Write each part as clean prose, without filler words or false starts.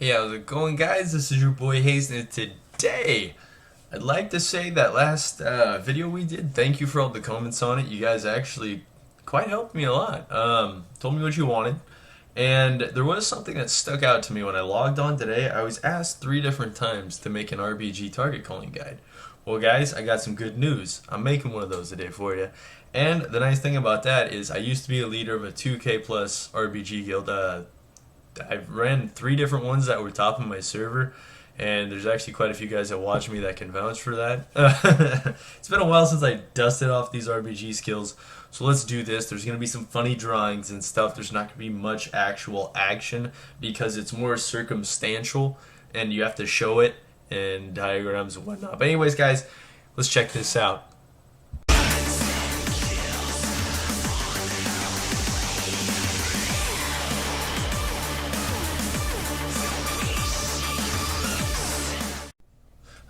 Hey, how's it going, guys? This is your boy Hayes, and today I'd like to say that last video we did, thank you for all the comments on it. You guys actually quite helped me a lot. Told me what you wanted, and there was something that stuck out to me when I logged on today. I was asked 3 different times to make an RBG target calling guide. Well, guys, I got some good news. I'm making one of those today for you. And the nice thing about that is I used to be a leader of a 2K plus RBG guild. I've ran 3 different ones that were top of my server, and there's actually quite a few guys that watch me that can vouch for that. It's been a while since I dusted off these RBG skills, so let's do this. There's going to be some funny drawings and stuff. There's not going to be much actual action because it's more circumstantial, and you have to show it in diagrams and whatnot. But anyways, guys, let's check this out.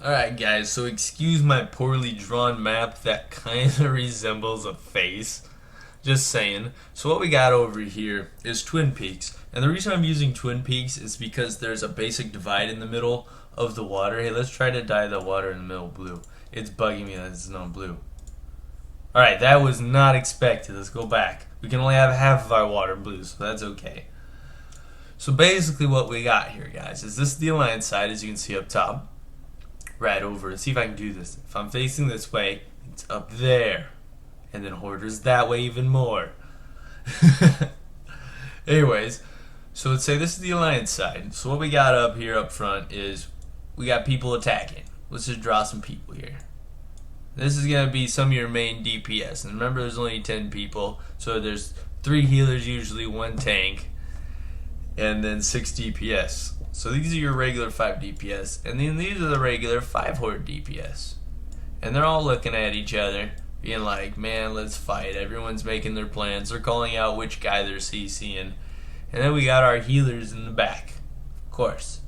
Alright guys, so excuse my poorly drawn map that kinda resembles a face. Just saying. So what we got over here is Twin Peaks. And the reason I'm using Twin Peaks is because there's a basic divide in the middle of the water. Hey, let's try to dye the water in the middle blue. It's bugging me that it's not blue. Alright, that was not expected. Let's go back. We can only have half of our water blue, so that's okay. So basically what we got here, guys, is this is the Alliance side, as you can see up top. Right over. Let's see if I can do this. If I'm facing this way, it's up there. And then Hoarder's that way even more. Anyways, so let's say this is the Alliance side. So what we got up here up front is we got people attacking. Let's just draw some people here. This is going to be some of your main DPS. And remember, there's only 10 people. So there's 3 healers usually, 1 tank, and then 6 DPS. So these are your regular 5 DPS, and then these are the regular 5 Horde DPS. And they're all looking at each other, being like, man, let's fight. Everyone's making their plans. They're calling out which guy they're CCing. And then we got our healers in the back, of course.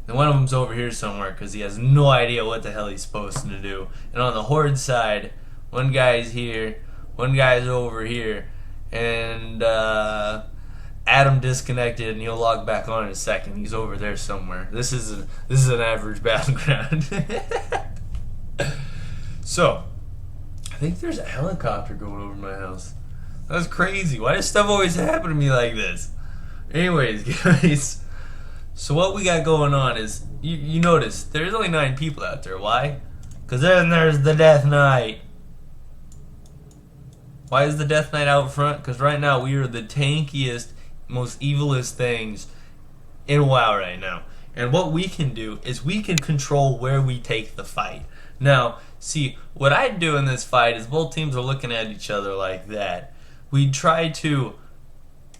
And one of them's over here somewhere because he has no idea what the hell he's supposed to do. And on the Horde side, one guy's here, one guy's over here, and Adam disconnected, and he'll log back on in a second. He's over there somewhere. This is an average battleground. So, I think there's a helicopter going over my house. That's crazy. Why does stuff always happen to me like this? Anyways, guys. So what we got going on is, you notice, there's only 9 people out there. Why? Because then there's the Death Knight. Why is the Death Knight out front? Because right now we are the tankiest, most evilest things in WoW right now. And what we can do is we can control where we take the fight. Now, see, what I'd do in this fight is both teams are looking at each other like that. We'd try to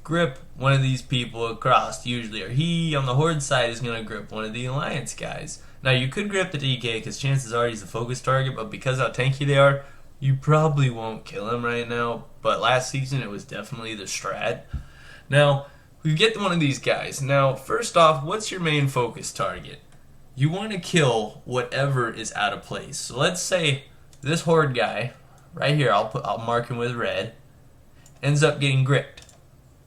grip one of these people across, usually, or he on the Horde side is going to grip one of the Alliance guys. Now, you could grip the DK because chances are he's the focus target, but because how tanky they are, you probably won't kill him right now. But last season, it was definitely the strat. Now, we get one of these guys. Now, first off, what's your main focus target? You want to kill whatever is out of place. So let's say this Horde guy, right here, I'll mark him with red, ends up getting gripped.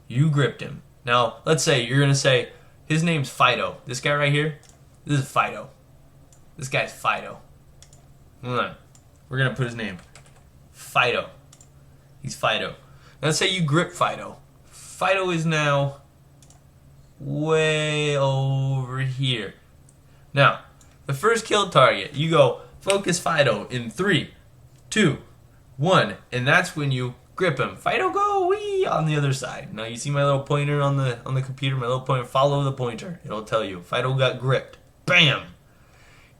You gripped him. Now, let's say you're going to say, his name's Fido. This guy right here, this is Fido. This guy's Fido. Hold on. We're going to put his name. Fido. He's Fido. Now, let's say you grip Fido. Fido is now way over here. Now, the first kill target, you go focus Fido in 3, 2, 1, and that's when you grip him. Fido, go wee on the other side. Now you see my little pointer on the computer, my little pointer. Follow the pointer. It'll tell you Fido got gripped. Bam.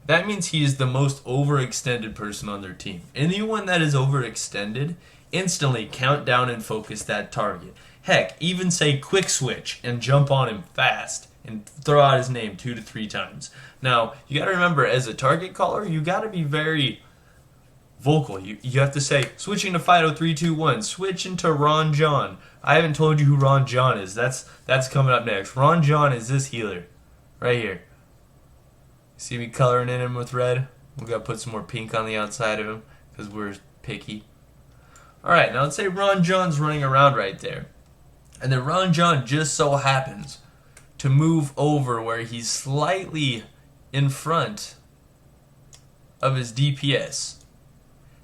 That means he is the most overextended person on their team. Anyone that is overextended, instantly count down and focus that target. Heck, even say quick switch and jump on him fast and throw out his name 2 to 3 times. Now, you got to remember, as a target caller, you got to be very vocal. You have to say, switching to Fido 3, 2, 1, switch into Ron John. I haven't told you who Ron John is. That's coming up next. Ron John is this healer right here. See me coloring in him with red? We got to put some more pink on the outside of him because we're picky. Alright, now let's say Ron John's running around right there. And then Ron John just so happens to move over where he's slightly in front of his DPS.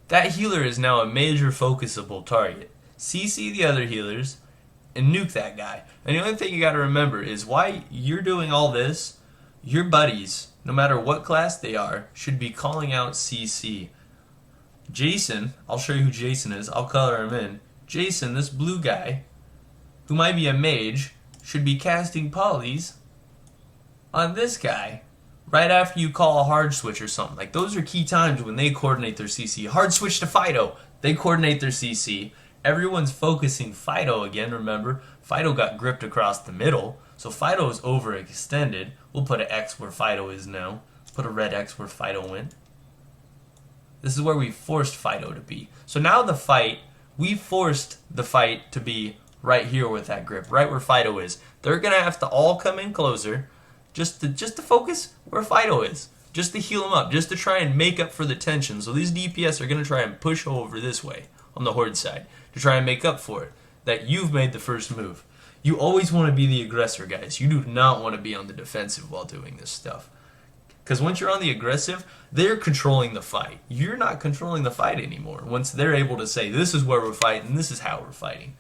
That healer is now a major focusable target. CC the other healers and nuke that guy. And the only thing you gotta remember is while you're doing all this, your buddies, no matter what class they are, should be calling out CC. Jason, I'll show you who Jason is, I'll color him in. Jason, this blue guy, who might be a mage, should be casting polys on this guy right after you call a hard switch or something. Like, those are key times when they coordinate their CC. Hard switch to Fido, they coordinate their CC. Everyone's focusing Fido again, remember? Fido got gripped across the middle, so Fido is overextended. We'll put an X where Fido is now. Put a red X where Fido went. This is where we forced Fido to be. So now the fight, we forced the fight to be right here with that grip, right where Fido is. They're going to have to all come in closer just to focus where Fido is, just to heal him up, just to try and make up for the tension. So these DPS are going to try and push over this way on the Horde side to try and make up for it, that you've made the first move. You always want to be the aggressor, guys. You do not want to be on the defensive while doing this stuff. Because once you're on the aggressive, they're controlling the fight. You're not controlling the fight anymore once they're able to say, this is where we're fighting, this is how we're fighting.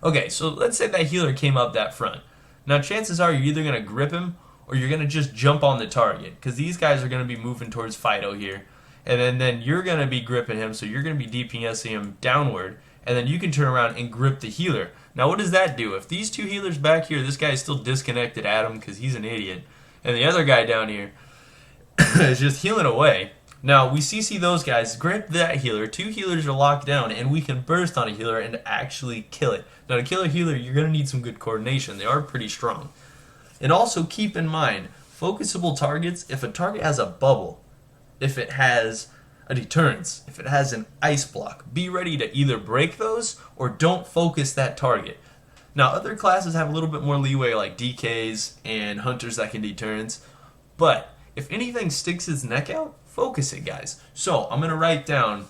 Okay, so let's say that healer came up that front. Now chances are you're either going to grip him or you're going to just jump on the target. Because these guys are going to be moving towards Fido here. And then you're going to be gripping him, so you're going to be DPSing him downward. And then you can turn around and grip the healer. Now what does that do? If these two healers back here, this guy is still disconnected at him because he's an idiot. And the other guy down here is just healing away. Now we CC those guys, grip that healer, two healers are locked down, and we can burst on a healer and actually kill it. Now to kill a healer, you're going to need some good coordination. They are pretty strong. And also keep in mind, focusable targets, if a target has a bubble, if it has a deterrence, if it has an ice block, be ready to either break those or don't focus that target. Now other classes have a little bit more leeway, like DKs and hunters that can deterrence, but if anything sticks its neck out, focus it, guys. So I'm going to write down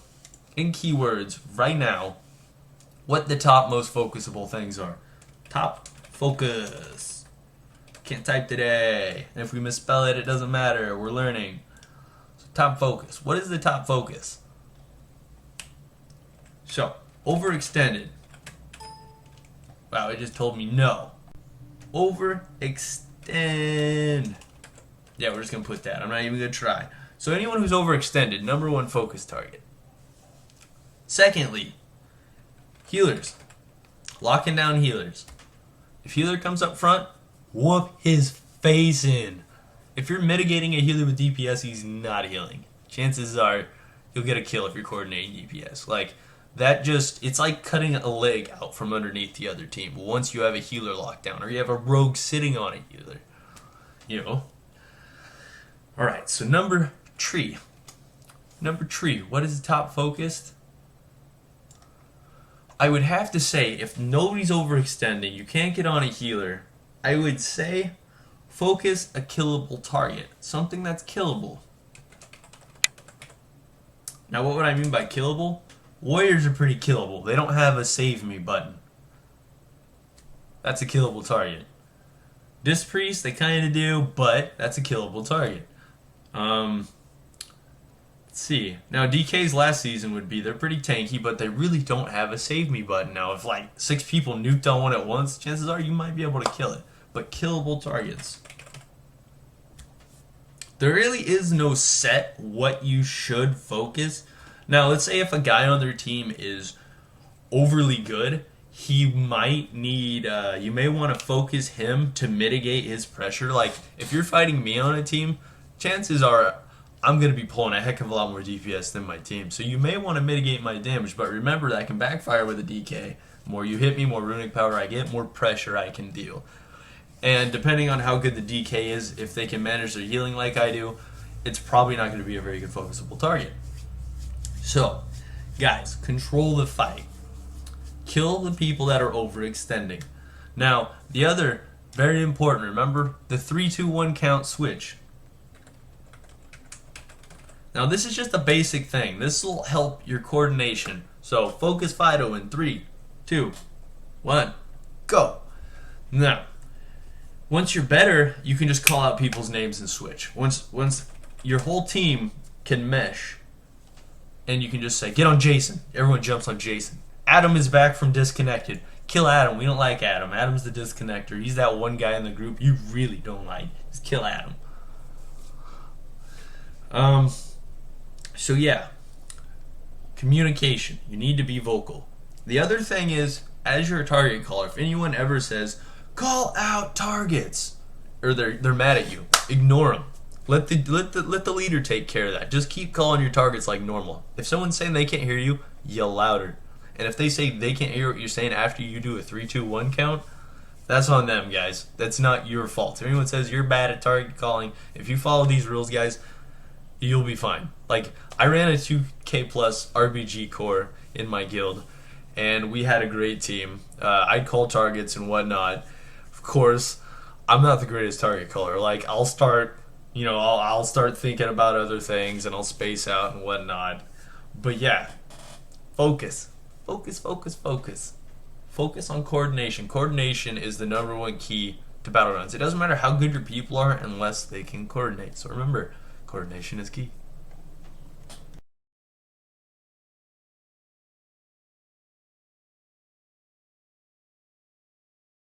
in keywords right now what the top most focusable things are. Top focus. Can't type today. And if we misspell it, it doesn't matter. We're learning. So top focus. What is the top focus? So, overextended. Wow, it just told me no. Overextend. Yeah, we're just going to put that. I'm not even going to try. So anyone who's overextended, number one focus target. Secondly, healers. Locking down healers. If healer comes up front, whoop his face in. If you're mitigating a healer with DPS, he's not healing. Chances are you'll get a kill if you're coordinating DPS. Like, that just, it's like cutting a leg out from underneath the other team once you have a healer locked down or you have a rogue sitting on a healer. You know? Alright, so number three. What is the top focused? I would have to say, if nobody's overextending, you can't get on a healer, I would say focus a killable target. Something that's killable. Now what would I mean by killable? Warriors are pretty killable. They don't have a save me button. That's a killable target. Disc Priest, they kind of do, but that's a killable target. Let's see. Now DK's last season would be, they're pretty tanky, but they really don't have a save me button. Now if like 6 people nuked on one at once, chances are you might be able to kill it. But killable targets. There really is no set what you should focus. Now let's say if a guy on their team is overly good, he might need, you may want to focus him to mitigate his pressure. Like if you're fighting me on a team, chances are I'm going to be pulling a heck of a lot more DPS than my team. So you may want to mitigate my damage, but remember that can backfire with a DK. The more you hit me, more runic power I get, more pressure I can deal. And depending on how good the DK is, if they can manage their healing like I do, it's probably not going to be a very good focusable target. So, guys, control the fight. Kill the people that are overextending. Now, the other, very important, remember the 3-2-1 count switch. Now this is just a basic thing. This will help your coordination. So focus Fido in 3, 2, 1, go. Now, Once you're better, you can just call out people's names and switch. Once your whole team can mesh, and you can just say, get on Jason. Everyone jumps on Jason. Adam is back from disconnected. Kill Adam. We don't like Adam. Adam's the disconnector. He's that one guy in the group you really don't like. Just kill Adam. So yeah, communication. You need to be vocal. The other thing is, as your target caller, if anyone ever says, call out targets, or they're mad at you, ignore them. Let the leader take care of that. Just keep calling your targets like normal. If someone's saying they can't hear you, yell louder. And if they say they can't hear what you're saying after you do a 3, 2, 1 count, that's on them, guys. That's not your fault. If anyone says you're bad at target calling, if you follow these rules, guys, you'll be fine. Like, I ran a 2K plus RBG core in my guild, and we had a great team. I'd call targets and whatnot. Of course, I'm not the greatest target caller. Like, I'll start thinking about other things, and I'll space out and whatnot. But yeah, focus. Focus on coordination. Coordination is the #1 key to battle runs. It doesn't matter how good your people are unless they can coordinate. So remember, coordination is key.